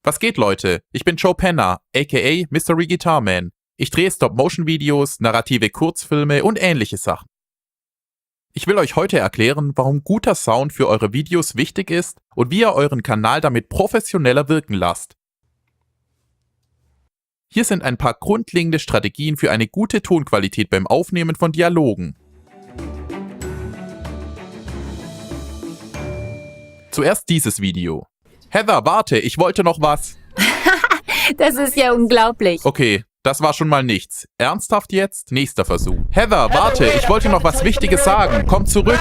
Was geht, Leute? Ich bin Joe Penner, aka Mystery Guitar Man. Ich drehe Stop-Motion-Videos, narrative Kurzfilme und ähnliche Sachen. Ich will euch heute erklären, warum guter Sound für eure Videos wichtig ist und wie ihr euren Kanal damit professioneller wirken lasst. Hier sind ein paar grundlegende Strategien für eine gute Tonqualität beim Aufnehmen von Dialogen. Zuerst dieses Video. Heather, warte, ich wollte noch was. Das ist ja unglaublich. Okay, das war schon mal nichts. Ernsthaft jetzt? Nächster Versuch. Heather, warte, ich wollte noch was Wichtiges sagen. Komm zurück.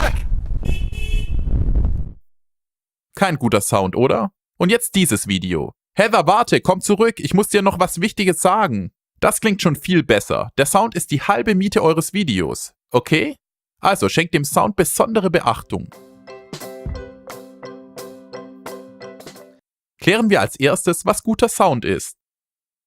Kein guter Sound, oder? Und jetzt dieses Video. Heather, warte, komm zurück, ich muss dir noch was Wichtiges sagen. Das klingt schon viel besser. Der Sound ist die halbe Miete eures Videos. Okay? Also schenkt dem Sound besondere Beachtung. Klären wir als erstes, was guter Sound ist.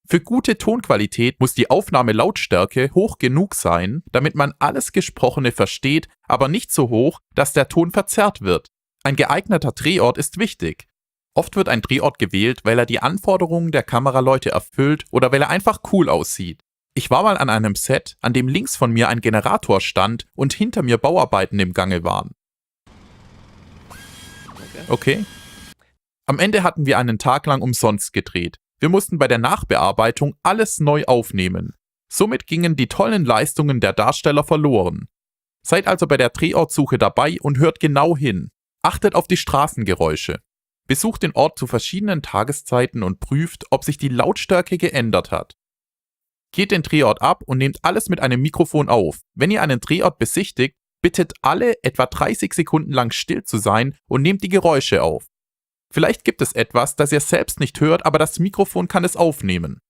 Für gute Tonqualität muss die Aufnahmelautstärke hoch genug sein, damit man alles Gesprochene versteht, aber nicht so hoch, dass der Ton verzerrt wird. Ein geeigneter Drehort ist wichtig. Oft wird ein Drehort gewählt, weil er die Anforderungen der Kameraleute erfüllt oder weil er einfach cool aussieht. Ich war mal an einem Set, an dem links von mir ein Generator stand und hinter mir Bauarbeiten im Gange waren. Okay? Am Ende hatten wir einen Tag lang umsonst gedreht. Wir mussten bei der Nachbearbeitung alles neu aufnehmen. Somit gingen die tollen Leistungen der Darsteller verloren. Seid also bei der Drehortsuche dabei und hört genau hin. Achtet auf die Straßengeräusche. Besucht den Ort zu verschiedenen Tageszeiten und prüft, ob sich die Lautstärke geändert hat. Geht den Drehort ab und nehmt alles mit einem Mikrofon auf. Wenn ihr einen Drehort besichtigt, bittet alle etwa 30 Sekunden lang still zu sein und nehmt die Geräusche auf. Vielleicht gibt es etwas, das ihr selbst nicht hört, aber das Mikrofon kann es aufnehmen.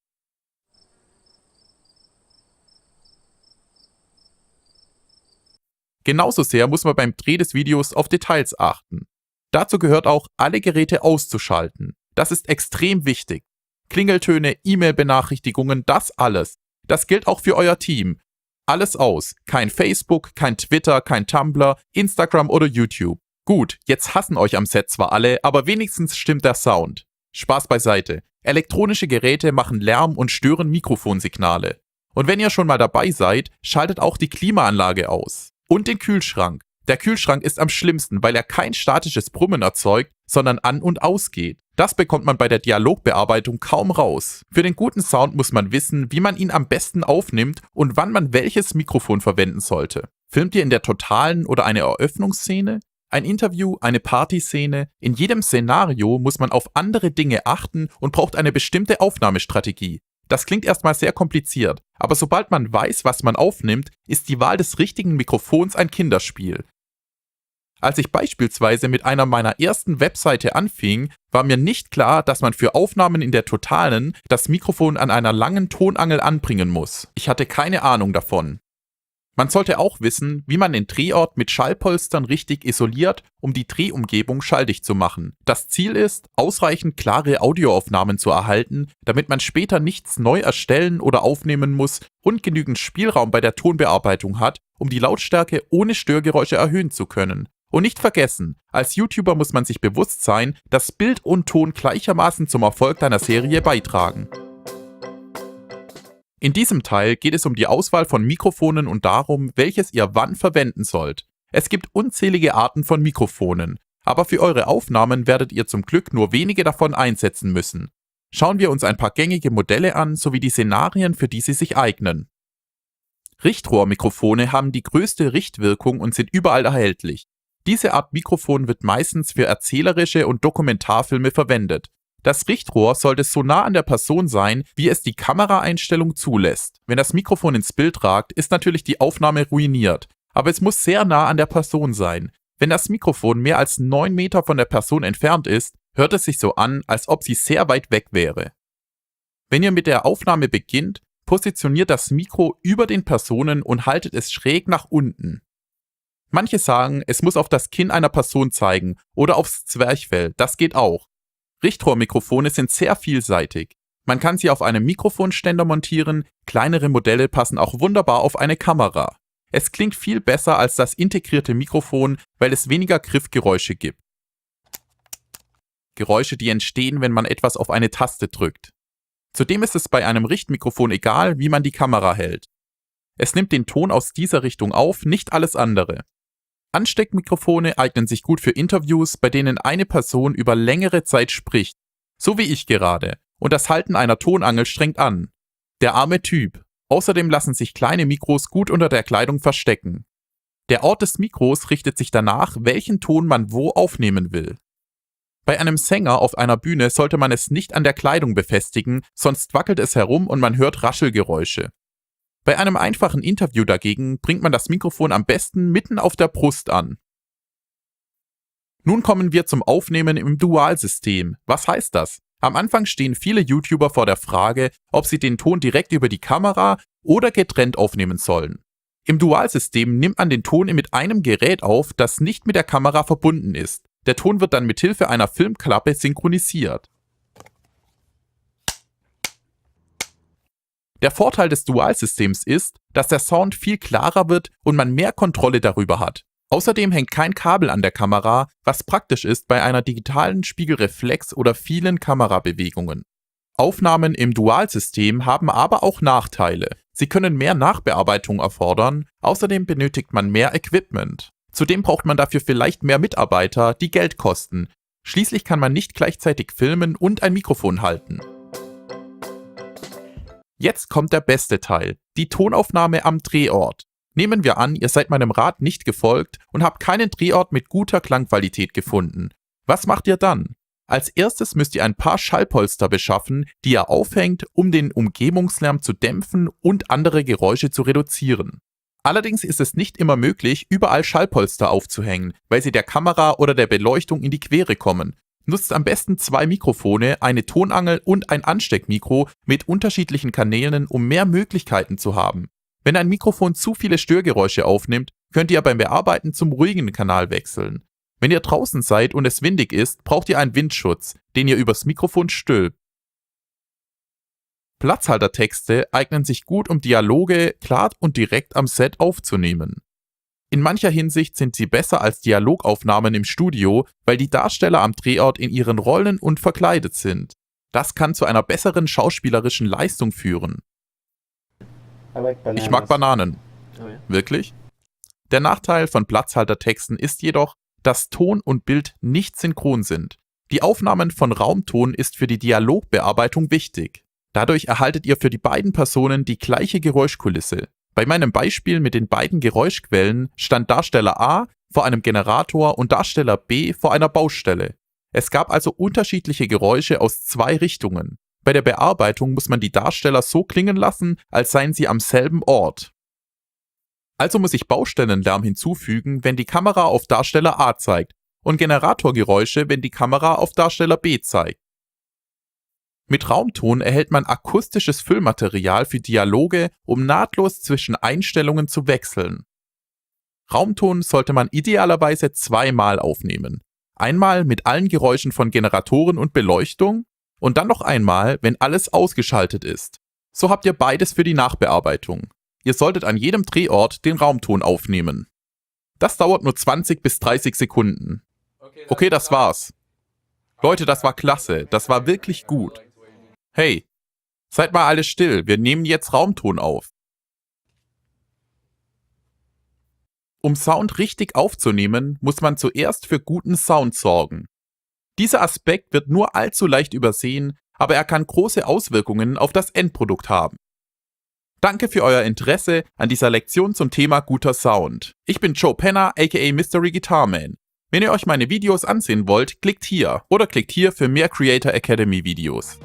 Genauso sehr muss man beim Dreh des Videos auf Details achten. Dazu gehört auch, alle Geräte auszuschalten. Das ist extrem wichtig. Klingeltöne, E-Mail-Benachrichtigungen, das alles. Das gilt auch für euer Team. Alles aus. Kein Facebook, kein Twitter, kein Tumblr, Instagram oder YouTube. Gut, jetzt hassen euch am Set zwar alle, aber wenigstens stimmt der Sound. Spaß beiseite. Elektronische Geräte machen Lärm und stören Mikrofonsignale. Und wenn ihr schon mal dabei seid, schaltet auch die Klimaanlage aus. Und den Kühlschrank. Der Kühlschrank ist am schlimmsten, weil er kein statisches Brummen erzeugt, sondern an- und ausgeht. Das bekommt man bei der Dialogbearbeitung kaum raus. Für den guten Sound muss man wissen, wie man ihn am besten aufnimmt und wann man welches Mikrofon verwenden sollte. Filmt ihr in der totalen oder eine Eröffnungsszene? Ein Interview, eine Partyszene, in jedem Szenario muss man auf andere Dinge achten und braucht eine bestimmte Aufnahmestrategie. Das klingt erstmal sehr kompliziert, aber sobald man weiß, was man aufnimmt, ist die Wahl des richtigen Mikrofons ein Kinderspiel. Als ich beispielsweise mit einer meiner ersten Webseite anfing, war mir nicht klar, dass man für Aufnahmen in der Totalen das Mikrofon an einer langen Tonangel anbringen muss. Ich hatte keine Ahnung davon. Man sollte auch wissen, wie man den Drehort mit Schallpolstern richtig isoliert, um die Drehumgebung schalldicht zu machen. Das Ziel ist, ausreichend klare Audioaufnahmen zu erhalten, damit man später nichts neu erstellen oder aufnehmen muss und genügend Spielraum bei der Tonbearbeitung hat, um die Lautstärke ohne Störgeräusche erhöhen zu können. Und nicht vergessen, als YouTuber muss man sich bewusst sein, dass Bild und Ton gleichermaßen zum Erfolg deiner Serie beitragen. In diesem Teil geht es um die Auswahl von Mikrofonen und darum, welches ihr wann verwenden sollt. Es gibt unzählige Arten von Mikrofonen, aber für eure Aufnahmen werdet ihr zum Glück nur wenige davon einsetzen müssen. Schauen wir uns ein paar gängige Modelle an, sowie die Szenarien, für die sie sich eignen. Richtrohrmikrofone haben die größte Richtwirkung und sind überall erhältlich. Diese Art Mikrofon wird meistens für erzählerische und Dokumentarfilme verwendet. Das Richtrohr sollte so nah an der Person sein, wie es die Kameraeinstellung zulässt. Wenn das Mikrofon ins Bild ragt, ist natürlich die Aufnahme ruiniert. Aber es muss sehr nah an der Person sein. Wenn das Mikrofon mehr als 9 Meter von der Person entfernt ist, hört es sich so an, als ob sie sehr weit weg wäre. Wenn ihr mit der Aufnahme beginnt, positioniert das Mikro über den Personen und haltet es schräg nach unten. Manche sagen, es muss auf das Kinn einer Person zeigen oder aufs Zwerchfell, das geht auch. Richtrohrmikrofone sind sehr vielseitig. Man kann sie auf einem Mikrofonständer montieren, kleinere Modelle passen auch wunderbar auf eine Kamera. Es klingt viel besser als das integrierte Mikrofon, weil es weniger Griffgeräusche gibt. Geräusche, die entstehen, wenn man etwas auf eine Taste drückt. Zudem ist es bei einem Richtmikrofon egal, wie man die Kamera hält. Es nimmt den Ton aus dieser Richtung auf, nicht alles andere. Ansteckmikrofone eignen sich gut für Interviews, bei denen eine Person über längere Zeit spricht, so wie ich gerade, und das Halten einer Tonangel strengt an. Der arme Typ. Außerdem lassen sich kleine Mikros gut unter der Kleidung verstecken. Der Ort des Mikros richtet sich danach, welchen Ton man wo aufnehmen will. Bei einem Sänger auf einer Bühne sollte man es nicht an der Kleidung befestigen, sonst wackelt es herum und man hört Raschelgeräusche. Bei einem einfachen Interview dagegen bringt man das Mikrofon am besten mitten auf der Brust an. Nun kommen wir zum Aufnehmen im Dualsystem. Was heißt das? Am Anfang stehen viele YouTuber vor der Frage, ob sie den Ton direkt über die Kamera oder getrennt aufnehmen sollen. Im Dualsystem nimmt man den Ton mit einem Gerät auf, das nicht mit der Kamera verbunden ist. Der Ton wird dann mit Hilfe einer Filmklappe synchronisiert. Der Vorteil des Dualsystems ist, dass der Sound viel klarer wird und man mehr Kontrolle darüber hat. Außerdem hängt kein Kabel an der Kamera, was praktisch ist bei einer digitalen Spiegelreflex oder vielen Kamerabewegungen. Aufnahmen im Dualsystem haben aber auch Nachteile. Sie können mehr Nachbearbeitung erfordern, außerdem benötigt man mehr Equipment. Zudem braucht man dafür vielleicht mehr Mitarbeiter, die Geld kosten. Schließlich kann man nicht gleichzeitig filmen und ein Mikrofon halten. Jetzt kommt der beste Teil, die Tonaufnahme am Drehort. Nehmen wir an, ihr seid meinem Rat nicht gefolgt und habt keinen Drehort mit guter Klangqualität gefunden. Was macht ihr dann? Als erstes müsst ihr ein paar Schallpolster beschaffen, die ihr aufhängt, um den Umgebungslärm zu dämpfen und andere Geräusche zu reduzieren. Allerdings ist es nicht immer möglich, überall Schallpolster aufzuhängen, weil sie der Kamera oder der Beleuchtung in die Quere kommen. Nutzt am besten 2 Mikrofone, eine Tonangel und ein Ansteckmikro mit unterschiedlichen Kanälen, um mehr Möglichkeiten zu haben. Wenn ein Mikrofon zu viele Störgeräusche aufnimmt, könnt ihr beim Bearbeiten zum ruhigen Kanal wechseln. Wenn ihr draußen seid und es windig ist, braucht ihr einen Windschutz, den ihr übers Mikrofon stülpt. Platzhaltertexte eignen sich gut, um Dialoge klar und direkt am Set aufzunehmen. In mancher Hinsicht sind sie besser als Dialogaufnahmen im Studio, weil die Darsteller am Drehort in ihren Rollen und verkleidet sind. Das kann zu einer besseren schauspielerischen Leistung führen. Ich mag Bananen. Oh ja. Wirklich? Der Nachteil von Platzhaltertexten ist jedoch, dass Ton und Bild nicht synchron sind. Die Aufnahmen von Raumton ist für die Dialogbearbeitung wichtig. Dadurch erhaltet ihr für die beiden Personen die gleiche Geräuschkulisse. Bei meinem Beispiel mit den beiden Geräuschquellen stand Darsteller A vor einem Generator und Darsteller B vor einer Baustelle. Es gab also unterschiedliche Geräusche aus 2 Richtungen. Bei der Bearbeitung muss man die Darsteller so klingen lassen, als seien sie am selben Ort. Also muss ich Baustellenlärm hinzufügen, wenn die Kamera auf Darsteller A zeigt, und Generatorgeräusche, wenn die Kamera auf Darsteller B zeigt. Mit Raumton erhält man akustisches Füllmaterial für Dialoge, um nahtlos zwischen Einstellungen zu wechseln. Raumton sollte man idealerweise 2-mal aufnehmen. Einmal mit allen Geräuschen von Generatoren und Beleuchtung und dann noch einmal, wenn alles ausgeschaltet ist. So habt ihr beides für die Nachbearbeitung. Ihr solltet an jedem Drehort den Raumton aufnehmen. Das dauert nur 20 bis 30 Sekunden. Okay, das war's. Leute, das war klasse. Das war wirklich gut. Hey, seid mal alle still. Wir nehmen jetzt Raumton auf. Um Sound richtig aufzunehmen, muss man zuerst für guten Sound sorgen. Dieser Aspekt wird nur allzu leicht übersehen, aber er kann große Auswirkungen auf das Endprodukt haben. Danke für euer Interesse an dieser Lektion zum Thema guter Sound. Ich bin Joe Penner, aka Mystery Guitar Man. Wenn ihr euch meine Videos ansehen wollt, klickt hier oder klickt hier für mehr Creator Academy Videos.